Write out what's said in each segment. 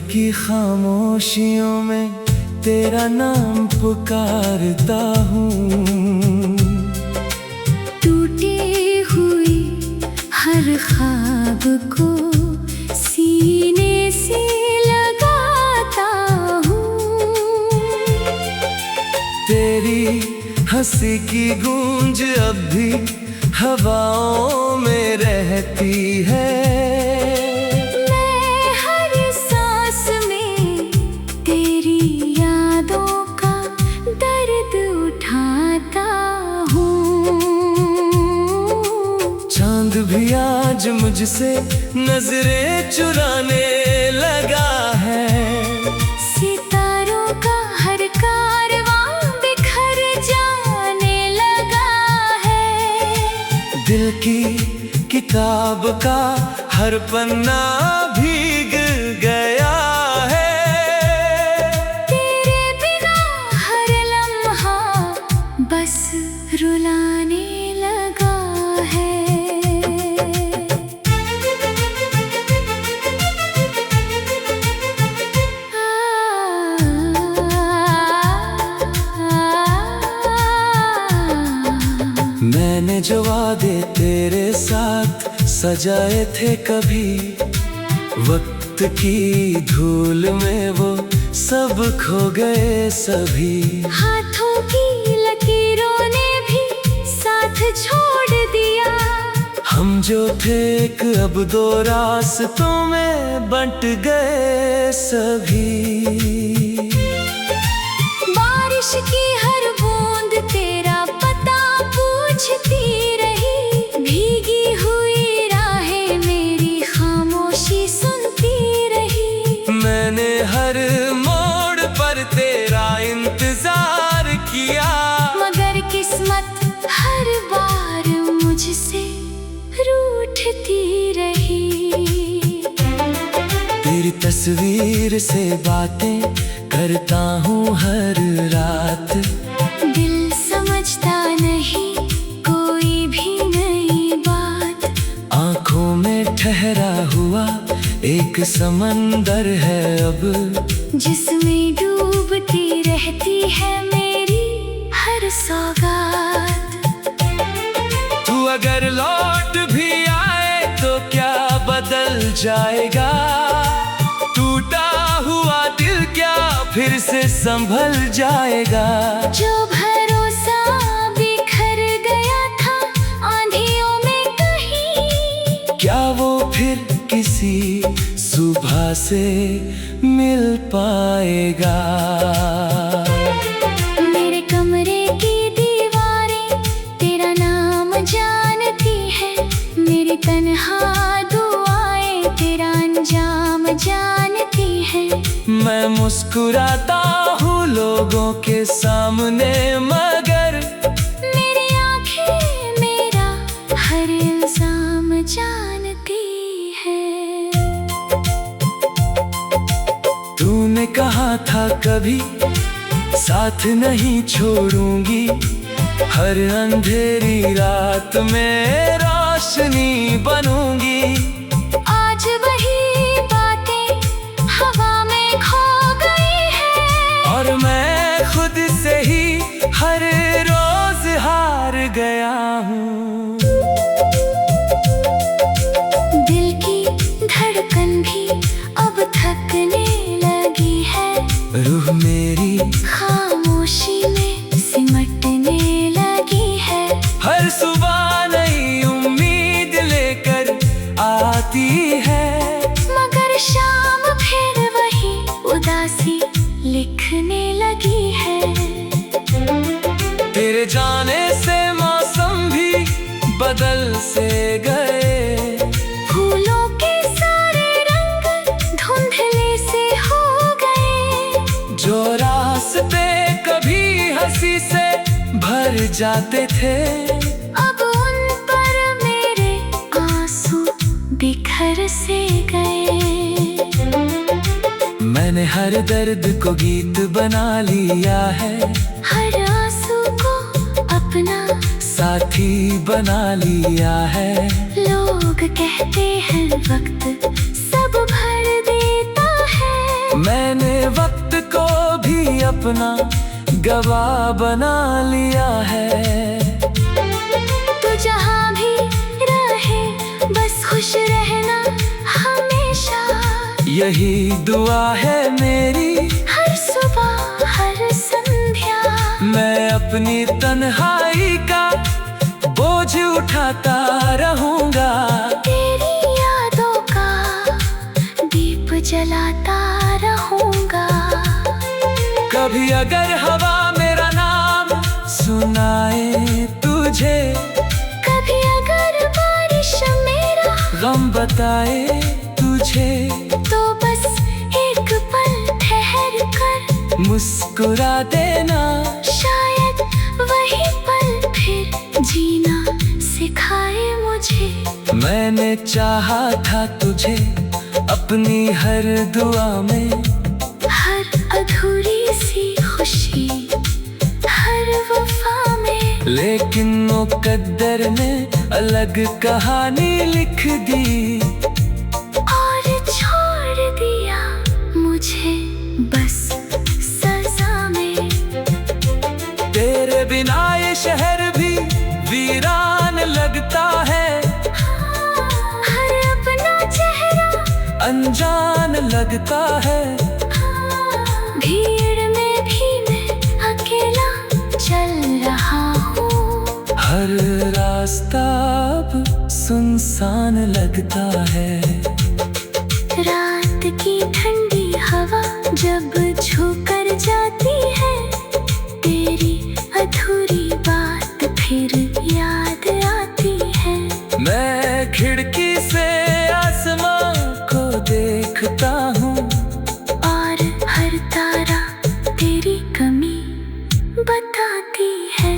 की खामोशियों में तेरा नाम पुकारता हूँ। टूटी हुई हर ख्वाब को सीने से लगाता हूँ। तेरी हंसी की गूंज अब भी हवाओं में रहती है। मैं हर सांस में तेरी यादों का दर्द उठाता हूँ। चांद भी आज मुझसे नजरें चुराने लगा है। सितारों का हर कारवां बिखर जाने लगा है। दिल की किताब का हर पन्ना भीग गया है। तेरे बिना हर लम्हा बस रुलाने लगा है। मैंने जो वादे तेरे साथ सजाए थे, कभी वक्त की धूल में वो सब खो गए सभी। हाथों की लकीरों ने भी साथ छोड़ दिया। हम जो थे एक अब दो रास्तों में बंट गए सभी। बारिश की हर बूंद तेरा पता पूछती रही। भीगी हुई राहें मेरी खामोशी सुनती रही। मैंने हर मोड़ पर तेरा इंतजार किया, मगर किस्मत हर बार मुझसे रूठती रही। तेरी तस्वीर से बातें करता हूँ हर रात। दिल समझता नहीं कोई भी नई बात। आँखों में ठहरा हुआ एक समंदर है अब, जिसमें डूबती रहती है मेरी हर सौगात। तू अगर लौट भी आए तो क्या बदल जाएगा। टूटा हुआ दिल क्या फिर से संभल जाएगा। जो भरोसा बिखर गया था आंधियों में कहीं, क्या वो फिर किसी सुबह से मिल पाएगा। मेरे कमरे की दीवारें तेरा नाम जानती है। मेरी तन्हा दुआएं तेरा अंजाम जानती है। मैं मुस्कुराता हूँ लोगों के सामने, मगर मेरी आंखें मेरा हर इल्जाम जानती है। तूने कहा था कभी साथ नहीं छोड़ूंगी। हर अंधेरी रात में रोशनी बनूंगी। आज वही बातें हवा में खो गई है। और मैं खुद से ही हर रोज हार गया हूँ। दिल की धड़कन भी अब थकने लगी है। रूह मेरी खामोशी में सिमटने लगी है। हर सुबह नई उम्मीद लेकर आती है, मगर शाम फिर वही उदासी लिखने लगी है। तेरे जाने से मौसम भी बदल से गए। फूलों के सारे रंग धुंधले से हो गए। जो रास्ते कभी हंसी से भर जाते थे, अब उन पर मेरे आंसू बिखर से गए। मैंने हर दर्द को गीत बना लिया है। हर आंसू को अपना साथी बना लिया है। लोग कहते हैं वक्त सब भर देता है। मैंने वक्त को भी अपना गवाह बना लिया है। तू जहाँ भी रहे बस खुश रहना हमेशा, यही दुआ है मेरी हर सुबह हर संध्या। मैं अपनी तन्हाई का बोझ उठाता रहूंगा, तेरी यादों का दीप जलाता रहूंगा। कभी अगर हवा मेरा नाम सुनाए तुझे, कभी अगर बारिश मेरा गम बताए तुझे, तो बस एक पल ठहर कर मुस्कुरा देना। शायद वही पल फिर जीना सिखाए मुझे। मैंने चाहा था तुझे अपनी हर दुआ में, हर अधूरी सी खुशी हर वफा में, लेकिन मुकद्दर ने अलग कहानी लिख दी और छोड़ दिया मुझे बस सजा में। तेरे बिना ये शहर भी वीरान लगता है, हर अपना चेहरा अनजान लगता है। भीड़ में भी मैं अकेला चल रहा हूँ, हर रास्ता अब सुनसान लगता है। रात की ठंडी हवा जब छूकर जाती है, तेरी अधूरी बात फिर याद आती है। मैं खिड़की से आसमां को देखता हूँ, और हर तारा तेरी कमी बताती है।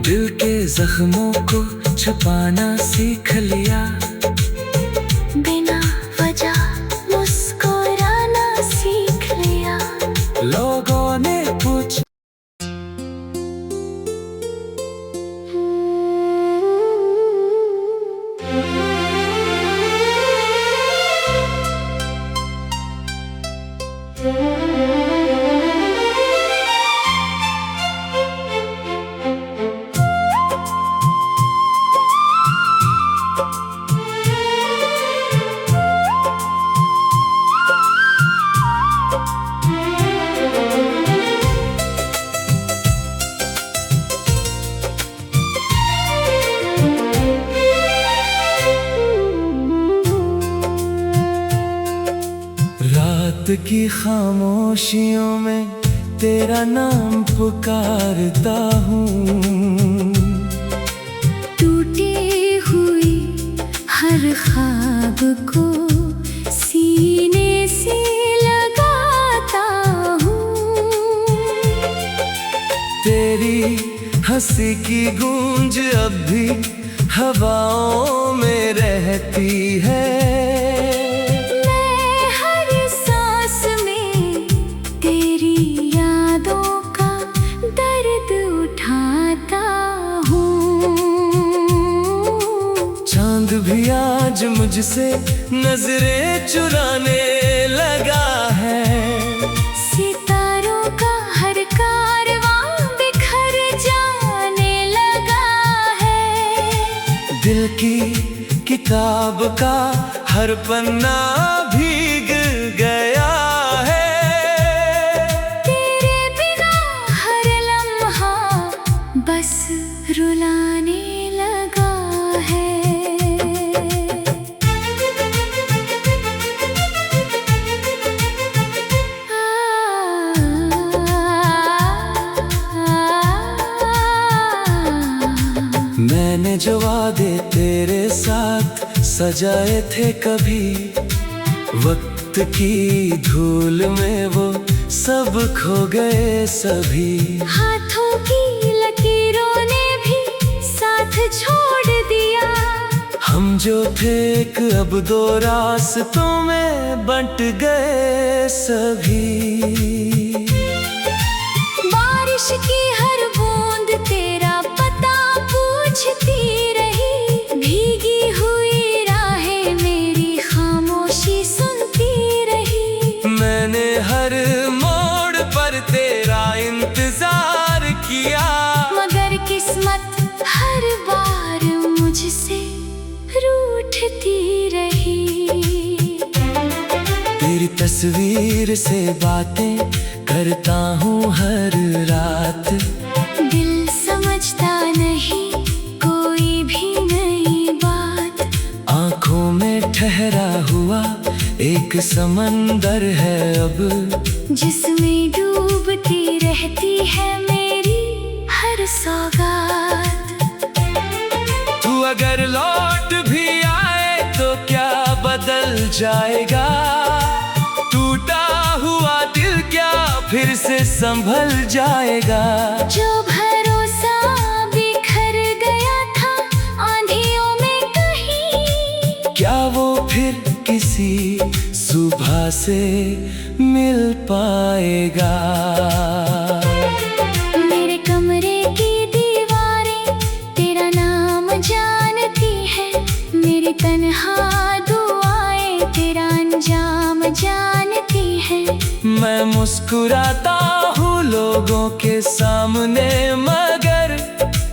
दिल के जख्मों को छुपाना सीख लिया, बिना वजह मुस्कुराना सीख लिया। लोगों ने पूछा रात की खामोशियों में तेरा नाम पुकारता हूँ। टूटी हुई हर ख्वाब को सीने से लगाता हूँ। तेरी हंसी की गूंज अब भी हवाओं में रहती है। मैं हर सांस में तेरी यादों का दर्द उठाता हूँ। चांद भी आज मुझसे नजरें चुराने लगा है। सितारों का हर कारवां बिखर जाने लगा है। दिल की किताब का हर पन्ना भीग गया है। तेरे बिना हर लम्हा बस रुलाने लगा है। मैंने जो वादे तेरे साथ सजाए थे कभी, वक्त की धूल में वो सब खो गए सभी। हाथों की लकीरों ने भी साथ छोड़ दिया। हम जो थे एक अब दो रास्तों में बंट गए सभी। बारिश की हर बूंद तेरा पता पूछती रही। भीगी हुई राहें मेरी खामोशी सुनती रही। मैंने हर तस्वीर से बातें करता हूँ हर रात। दिल समझता नहीं कोई भी नई बात। आंखों में ठहरा हुआ एक समंदर है अब, जिसमें डूबती रहती है मेरी हर सौगात। तू अगर लौट भी आए तो क्या बदल जाएगा? टूटा हुआ दिल क्या फिर से संभल जाएगा? जो भरोसा बिखर गया था आंधियों में कहीं, क्या वो फिर किसी सुबह से मिल पाएगा? मेरे कमरे की दीवारें तेरा नाम जानती है, मेरी तन्हा दुआएं तेरा अंजाम जानती है। मैं मुस्कुराता हूँ लोगों के सामने, मगर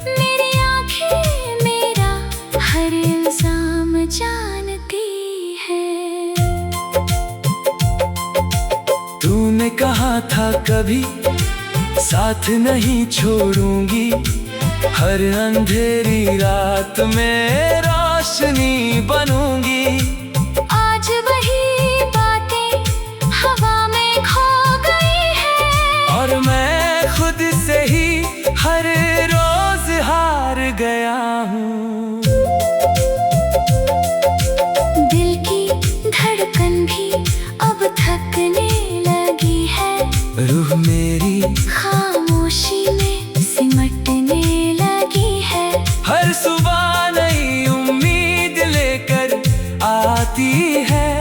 मेरी आंखें मेरा हर इल्जाम जानती है। तूने कहा था कभी साथ नहीं छोड़ूंगी, हर अंधेरी रात में रोशनी बनूंगी। आज वही बातें हवा में खो गई है, और मैं खुद से ही हर रोज हार गया हूँ। दिल की धड़कन भी अब थकने लगी है, रूह मेरी खामोशी में सिमटने लगी है। हर सुबह नई उम्मीद लेकर आती है,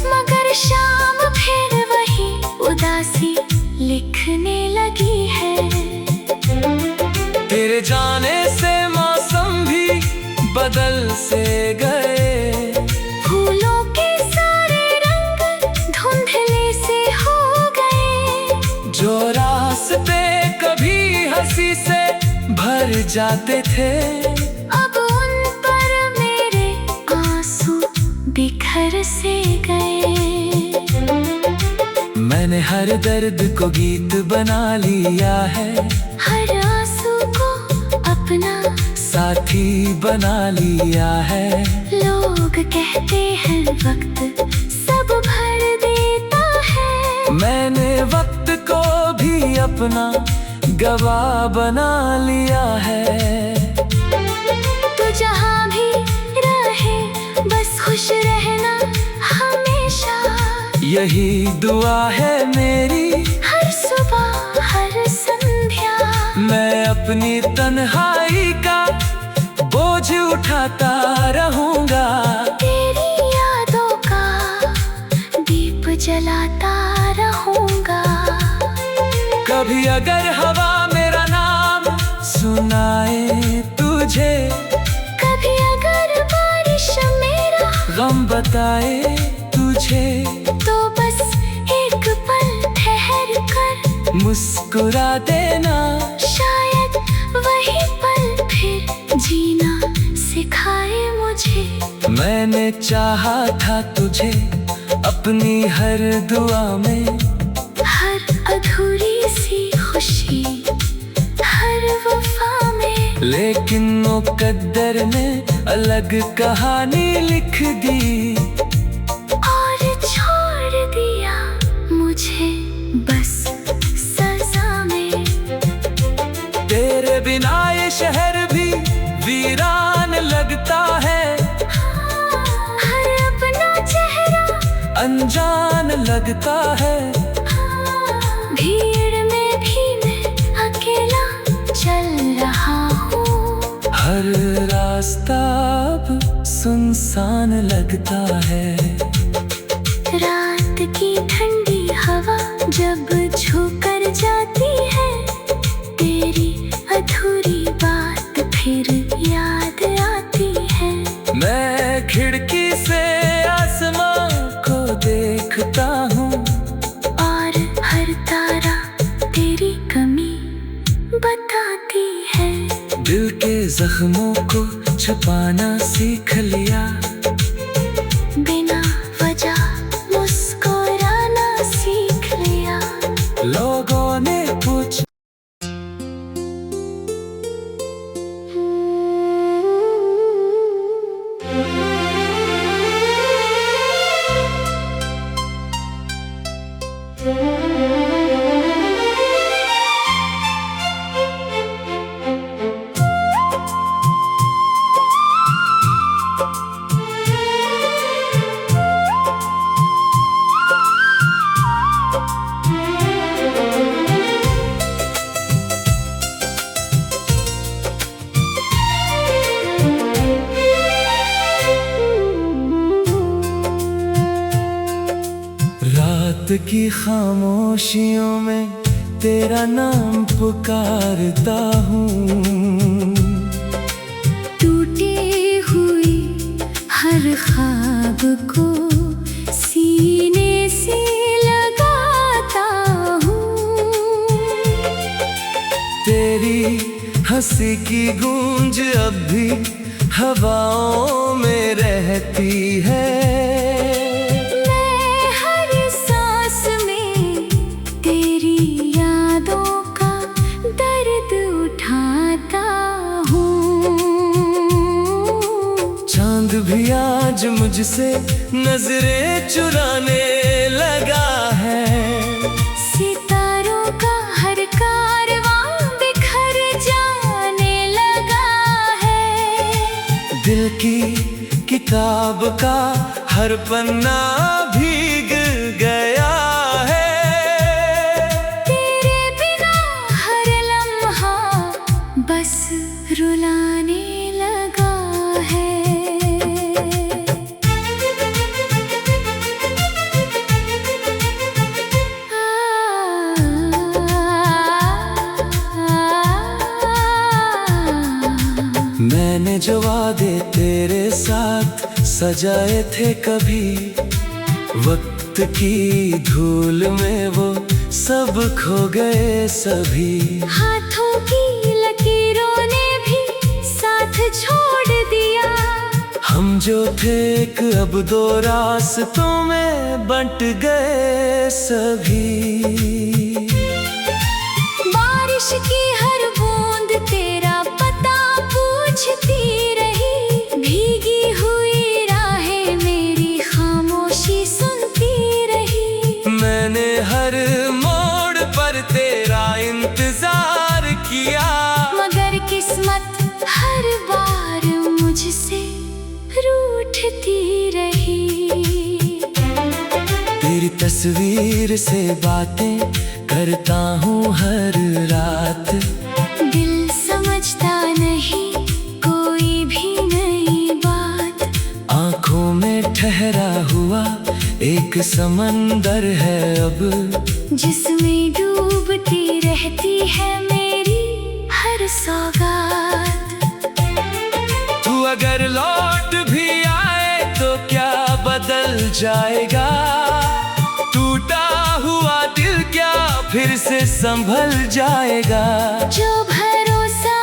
मगर शाम फिर वही उदासी लिखने लगी है। तेरे जाने से मौसम भी बदल से गए, फूलों के सारे रंग धुंधले से हो गए। जो रास्ते कभी हंसी से भर जाते थे, अब उन पर मेरे आंसू बिखर से गए। मैंने हर दर्द को गीत बना लिया है, हर आंसू को अपना साथी बना लिया है। लोग कहते हैं वक्त सब भर देता है, मैंने वक्त को भी अपना गवाह बना लिया है। तू जहाँ भी रहे बस खुश रहना हमेशा, यही दुआ है मेरी हर सुबह हर संध्या। मैं अपनी तन्हाई का बोझ उठाता रहूंगा, तेरी यादों का दीप जलाता रहूंगा। कभी अगर हवा मेरा नाम सुनाए तुझे, कभी अगर बारिश मेरा गम बताए तुझे, तो बस एक पल ठहर कर मुस्कुरा देना। शायद वही पल फिर जीना सिखाए मुझे। मैंने चाहा था तुझे अपनी हर दुआ में, हर अधूरी सी खुशी हर वफा में, लेकिन मुकद्दर ने अलग कहानी लिख दी, और छोड़ दिया मुझे बस सजा में। तेरे बिना ये शहर भी वीरान लगता है, हर अपना चेहरा अनजान लगता है। भीड़ में भी मैं अकेला चल रहा हूँ, हर रास्ता अब सुनसान लगता है। रात की ठंडी हवा जब छूकर जाती है, तेरी अधूरी बात फिर याद आती है। मैं खिड़की से आसमां को देखता हूँ, और हर तारा तेरी कमी बताती है। दिल के जख्मों को छुपाना सीख लिया, बिना वजह मुस्कुराना की खामोशियों में तेरा नाम पुकारता हूँ। टूटी हुई हर ख्वाब को सीने से लगाता हूँ। तेरी हंसी की गूंज अब भी हवाओं में रहती है। मैं हर सांस में तेरी यादों का दर्द उठाता हूँ। चांद भी आज मुझसे नजरें चुराने लगा है। सितारों का हर कारवां बिखर जाने लगा है। दिल की किताब का हर पन्ना भीग गया है। तेरे बिना हर लम्हा बस रुलाने लगा है। मैंने जो वादे तेरे साथ सजाए थे कभी, वक्त की धूल में वो सब खो गए सभी। हाथों की लकीरों ने भी साथ छोड़ दिया। हम जो थे एक अब दो रास्तों में बंट गए सभी। बारिश की हर बूंद तेरा पता पूछती रही। भीगी हुई राहें मेरी खामोशी सुनती रही। मैंने हर मोड़ पर तेरा इंतजार किया, मगर किस्मत हर बार मुझसे रूठती रही। तेरी तस्वीर से बातें करता हूँ हर रात। दिल समझता नहीं कोई भी नई बात। आँखों में ठहरा हुआ एक समंदर है अब, जिसमें डूबती रहती है मेरी हर सौगात। तू अगर लौट भी आए तो क्या बदल जाएगा। टूटा हुआ दिल क्या फिर से संभल जाएगा। जो भरोसा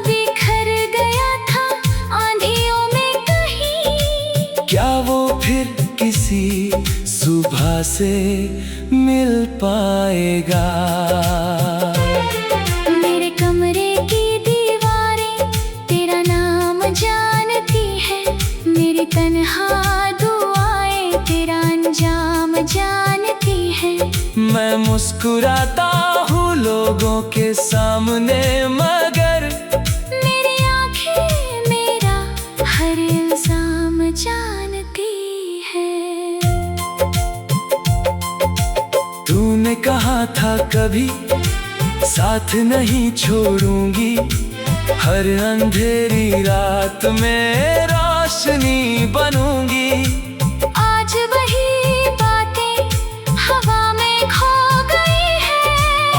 बिखर गया था आंधियों में कहीं, क्या वो फिर किसी सुबह से मिल पाएगा। मेरे कमरे की दीवारें तेरा नाम जानती है। मेरी तन्हा दुआएं तेरा अंजाम जानती है। मैं मुस्कुराता हूँ लोगों के सामने, मगर मेरी आंखें मेरा हर इल्जाम जानती है। तूने कहा था कभी साथ नहीं छोड़ूंगी। हर अंधेरी रात में रोशनी बनूंगी। आज वही बातें हवा में खो गई है।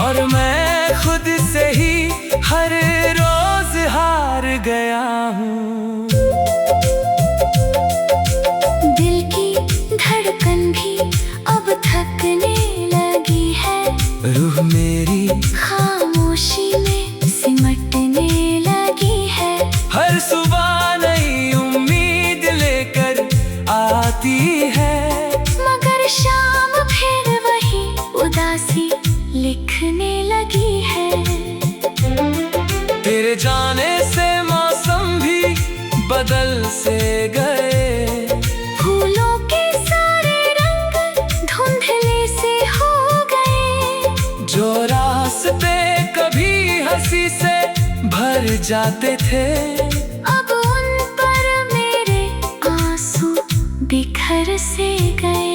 और मैं खुद से ही हर रोज हार गया हूँ। दिल की धड़कन भी अब थकने लगी है। रूह मेरी खामोशी में सिमटने लगी है। हर सुबह नई उम्मीद लेकर आती है, मगर शाम फिर वही उदासी लिखने लगी है। तेरे जाने से मौसम भी बदल से गए। फूलों के सारे रंग धुंधले से हो गए। जो रास्ते कभी हंसी से भर जाते थे, अब उन पर मेरे आंसू बिखर से गए।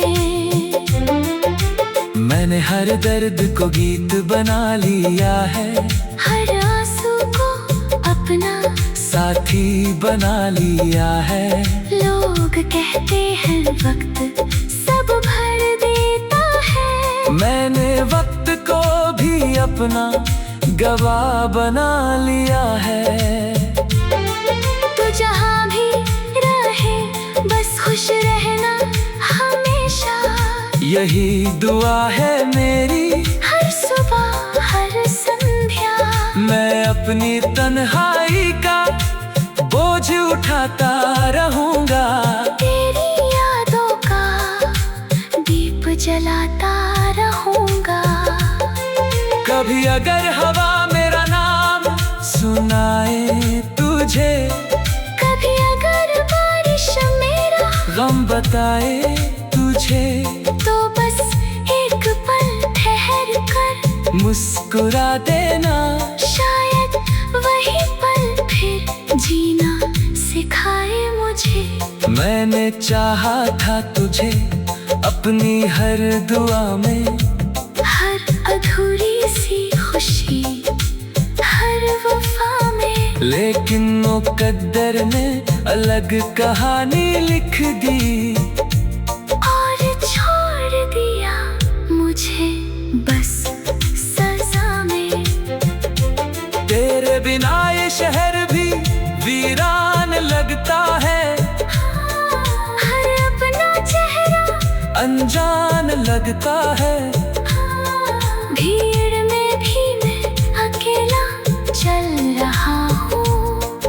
मैंने हर दर्द को गीत बना लिया है। हर आंसू को अपना साथी बना लिया है। लोग कहते हैं वक्त सब भर देता है। मैंने वक्त को भी अपना गवाह बना लिया है। तो जहाँ भी रहे बस खुश रहना हमेशा, यही दुआ है मेरी हर सुबह हर संध्या। मैं अपनी तन्हाई का बोझ उठाता रहूंगा, तेरी यादों का दीप जलाता रहूंगा। कभी अगर हवा मेरा नाम सुनाए तुझे, कभी अगर बारिश मेरा गम बताए तुझे, तो बस एक पल ठहर कर मुस्कुरा देना। शायद वही पल फिर जीना सिखाए मुझे। मैंने चाहा था तुझे अपनी हर दुआ में, हर अधूरी सी खुशी हर वफा में, लेकिन मुकद्दर ने अलग कहानी लिख दी और छोड़ दिया मुझे बस सजा में। तेरे बिना ये शहर भी वीरान लगता है, हर अपना चेहरा अनजान लगता है। भीड़ में भी मैं अकेला चल रहा हूँ,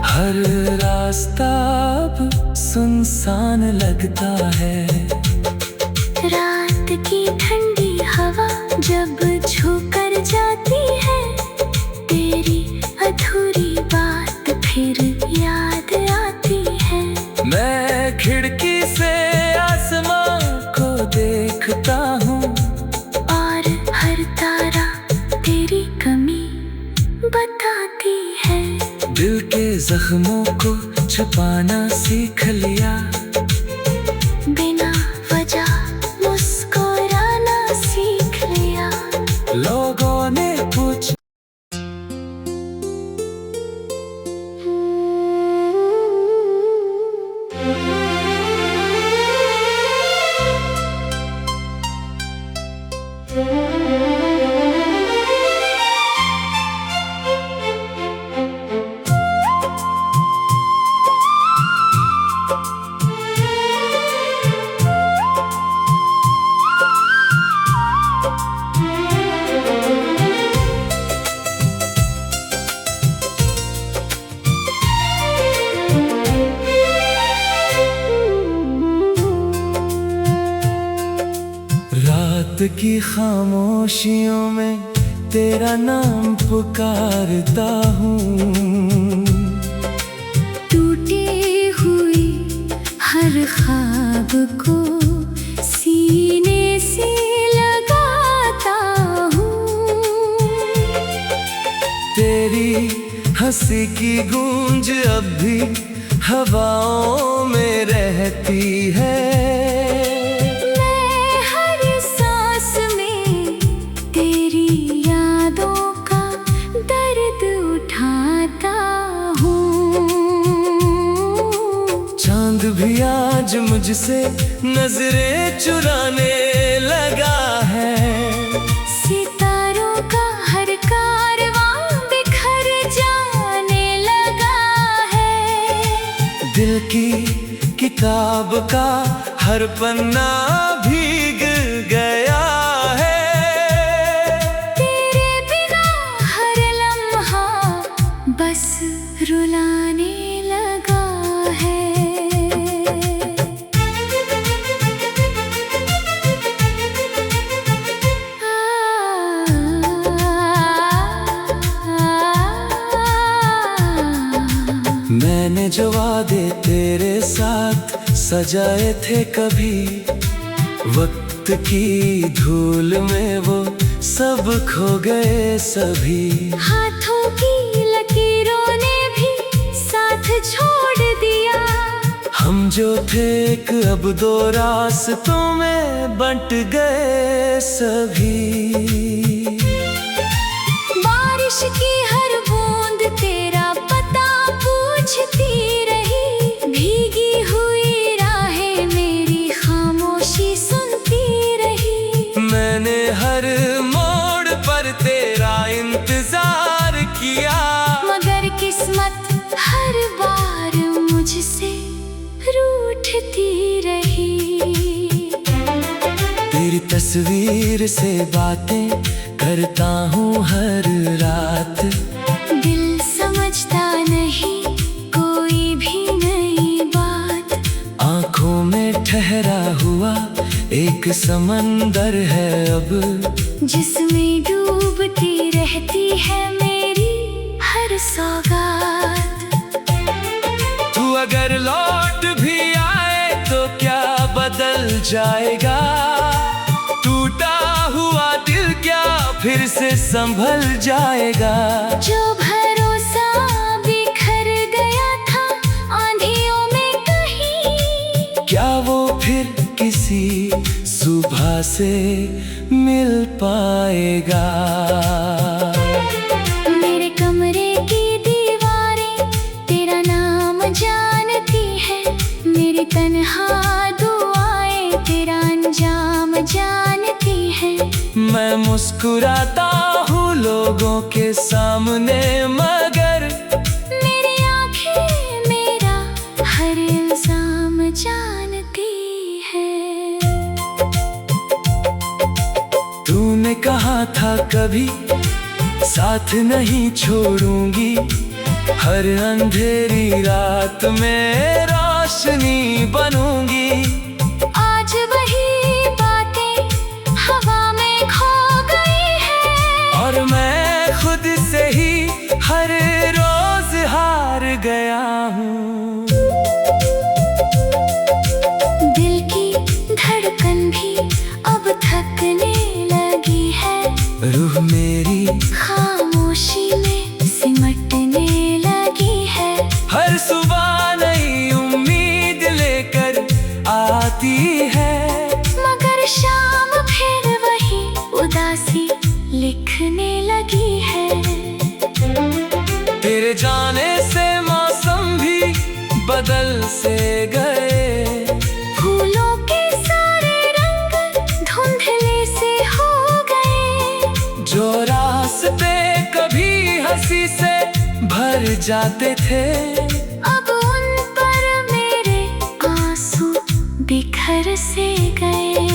हर रास्ता अब सुनसान लगता है। रात की ठंडी हवा जब छू कर जाती है, तेरी अधूरी बात फिर याद आती है। मैं खिड़की से आसमां को देखता हूँ, और हर तारा तेरी कमी बताती है। दिल के जख्मों को छुपाना सीख लिया, बिना वजह मुस्कुराना सीख लिया। लोगों ने पूछा रात की खामोशियों में तेरा नाम पुकारता हूँ, टूटी हुई हर ख्वाब को सीने से लगाता हूँ। तेरी हंसी की गूंज अब भी हवाओं में रहती है। मैं हर सांस में तेरी यादों का दर्द उठाता हूँ। चांद भी आज मुझसे नजरें चुराने लगा है, सितारों का हर कारवां बिखर जाने लगा है। दिल की किताब का हर पन्ना भीग गया है। तेरे बिना हर लम्हा बस रुलाने लगा है। मैंने जो वादे तेरे साथ सजाए थे कभी, वक्त की धूल में वो सब खो गए सभी। हाथों की लकीरों ने भी साथ छोड़ दिया, हम जो थे एक अब दो रास्तों में बंट गए सभी। बारिश की हर बूंद तेरा पता पूछती रही, भीगी हुई राहें मेरी खामोशी सुनती रही। मैंने हर तस्वीर से बातें करता हूँ हर रात। दिल समझता नहीं कोई भी नई बात, आंखों में ठहरा हुआ एक समंदर है अब, जिसमें डूबती रहती है मेरी हर सौगात। तू अगर लौट भी आए तो क्या बदल जाएगा, टूटा हुआ दिल क्या फिर से संभल जाएगा। जो भरोसा बिखर गया था आंधियों में कहीं, क्या वो फिर किसी सुबह से मिल पाएगा। मेरे कमरे की दीवारें तेरा नाम जानती है, मेरी तन्हा दुआएं तेरा अंजाम जानती है। मैं मुस्कुराता हूँ लोगों के सामने, मगर मेरी आंखें मेरा हर इल्जाम जानती है। तूने कहा था कभी साथ नहीं छोड़ूंगी, हर अंधेरी रात में रोशनी बनूंगी। आज वही बातें हवा में खो गई है, और मैं खुद से ही हर रोज हार गया हूँ। दिल की धड़कन भी अब थकने लगी है, रूह मेरी खामोशी में सिमटने लगी है। हर सुबह नई उम्मीद लेकर आती है, मगर शाम फिर वही उदासी लिखने लगी है। तेरे जाने से मौसम भी बदल से गए, फूलों के सारे रंग धुंधले से हो गए। जो रास्ते कभी हंसी से भर जाते थे, अब उन पर मेरे आंसू बिखर से गए।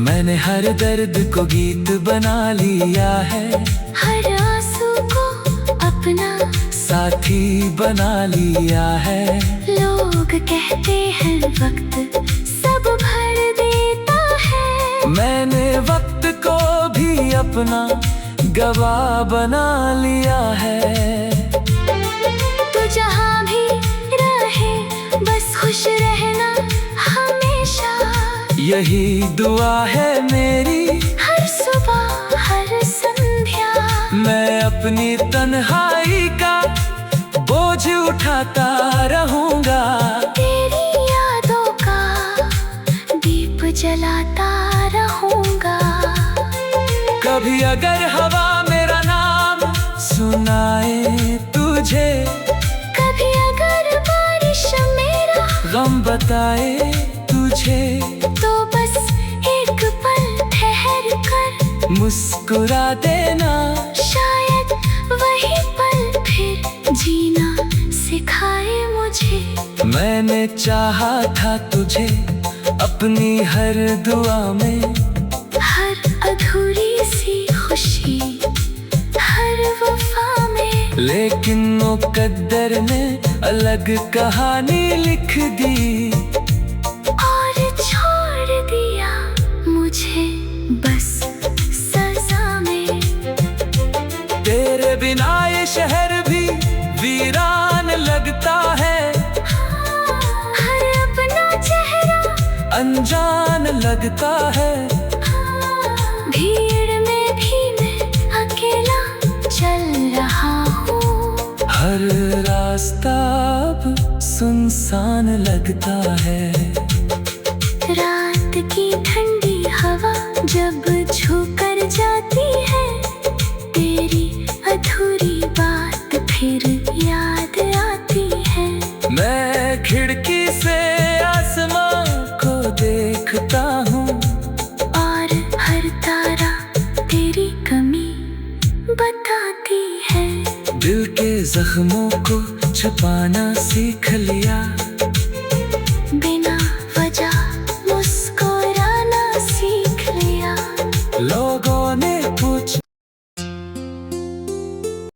मैंने हर दर्द को गीत बना लिया है, हर आंसू को अपना साथी बना लिया है। लोग कहते हैं वक्त सब भर देता है, मैंने वक्त को भी अपना गवाह बना लिया है। तो जहाँ भी रहे बस खुश रहना हमेशा, यही दुआ है मेरी हर सुबह हर संध्या। मैं अपनी तन्हाई का बोझ उठाता रहूंगा, तेरी यादों का दीप जलाता रहूंगा। कभी अगर हवा मेरा नाम सुनाए तुझे, कभी अगर बारिश मेरा गम बताए तुझे, तो बस एक पल ठहर कर मुस्कुरा देना। शायद वही पल फिर जीना सिखाए मुझे। मैंने चाहा था तुझे अपनी हर दुआ में, हर अधूरी सी खुशी हर वफा में, लेकिन मुकद्दर ने अलग कहानी लिख दी, और छोड़ दिया मुझे बस सजा में। तेरे बिना ये शहर भी वीरान लगता है, हर अपना चेहरा अनजान लगता है। भीड़ में भी मैं अकेला चल रहा हूँ, हर रास्ता अब सुनसान लगता है। रात की ठंडी हवा जब छू कर जाती है, तेरी अधूरी बात फिर याद आती है। मैं खिड़की से आसमां को देखता हूँ, और हर तारा तेरी कमी बताती है। दिल के जख्मों को छुपाना सीख लिया,